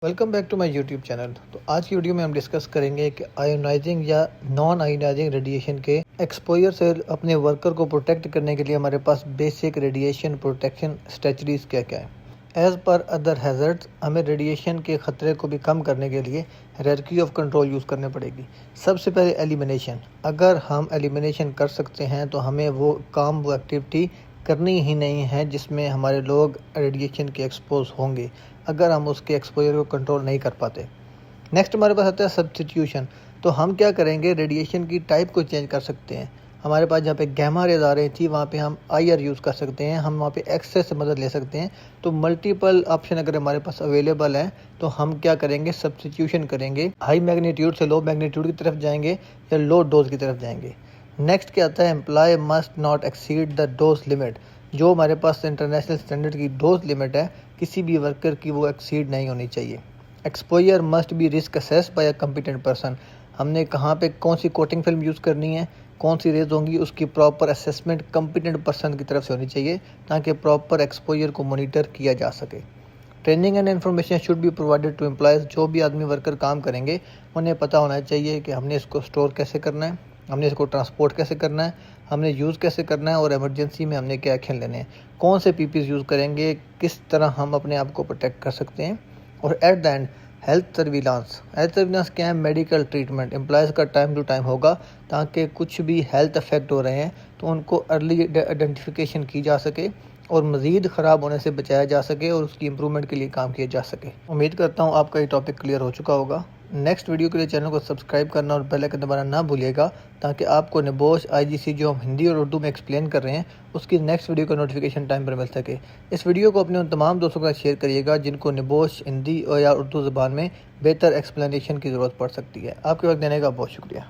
Welcome back to my YouTube channel. तो आज की वीडियो में हम डिस्कस करेंगे कि आयोनाइजिंग या नॉन आयोनाइजिंग रेडिएशन के एक्सपोजर से अपने वर्कर को प्रोटेक्ट करने के लिए हमारे पास बेसिक रेडिएशन प्रोटेक्शन स्ट्रेटजीज क्या क्या है। एज़ पर अदर हैज़र्ड्स हमें रेडिएशन के ख़तरे को भी कम करने के लिए हायरार्की ऑफ कंट्रोल यूज़ करनी पड़ेगी। सबसे पहले एलिमिनेशन। अगर हम एलिमिनेशन कर सकते हैं तो हमें वो काम वो एक्टिविटी करनी ही नहीं है जिसमें हमारे लोग रेडिएशन के एक्सपोज होंगे, अगर हम उसके एक्सपोजर को कंट्रोल नहीं कर पाते। नेक्स्ट हमारे पास आता है सब्स्टिट्यूशन। तो हम क्या करेंगे, रेडिएशन की टाइप को चेंज कर सकते हैं। हमारे पास जहाँ पे गैमा रेज आ रही थी वहाँ पे हम IR यूज़ कर सकते हैं, हम वहाँ पे एक्सरे से मदद ले सकते हैं। तो मल्टीपल ऑप्शन अगर हमारे पास अवेलेबल हैं तो हम क्या करेंगे, सब्स्टिट्यूशन करेंगे। हाई मैग्नीट्यूड से लो मैग्नीट्यूड की तरफ जाएंगे या लो डोज की तरफ जाएंगे। नेक्स्ट क्या आता है, employ must not exceed the dose limit. जो हमारे पास इंटरनेशनल स्टैंडर्ड की डोज लिमिट है किसी भी वर्कर की वो एक्सीड नहीं होनी चाहिए। Exposure must be risk assess by a competent person. हमने कहाँ पे कौन सी कोटिंग फिल्म यूज़ करनी है, कौन सी रेज होंगी, उसकी प्रॉपर असेसमेंट कम्पिटेंट पर्सन की तरफ से होनी चाहिए ताकि प्रॉपर एक्सपोजर को मोनीटर किया जा सके। Training and information should be provided to employees. जो भी आदमी वर्कर काम करेंगे उन्हें पता होना चाहिए कि हमने इसको स्टोर कैसे करना है, हमने इसको ट्रांसपोर्ट कैसे करना है, हमने यूज़ कैसे करना है और इमरजेंसी में हमने क्या एक्शन लेने हैं, कौन से PPs यूज़ करेंगे, किस तरह हम अपने आप को प्रोटेक्ट कर सकते हैं। और at the end health surveillance. Health surveillance क्या है, मेडिकल ट्रीटमेंट एम्प्लॉयज़ का टाइम टू टाइम होगा ताकि कुछ भी हेल्थ इफेक्ट हो रहे हैं तो उनको अर्ली आइडेंटिफिकेशन की जा सके और मज़ीद ख़राब होने से बचाया जा सके और उसकी इम्प्रूवमेंट के लिए काम किया जा सके। उम्मीद करता हूँ आपका ये टॉपिक क्लियर हो चुका होगा। नेक्स्ट वीडियो के लिए चैनल को सब्सक्राइब करना और बेल आइकन दबाना ना भूलिएगा ताकि आपको निबोश IGC जो हम हिंदी और उर्दू में एक्सप्लेन कर रहे हैं उसकी नेक्स्ट वीडियो का नोटिफिकेशन टाइम पर मिल सके। इस वीडियो को अपने उन तमाम दोस्तों के साथ शेयर करिएगा जिनको निबोश हिंदी और या उर्दू ज़बान में बेहतर एक्सप्लेनेशन की ज़रूरत पड़ सकती है। आपके वक्त देने का बहुत शुक्रिया।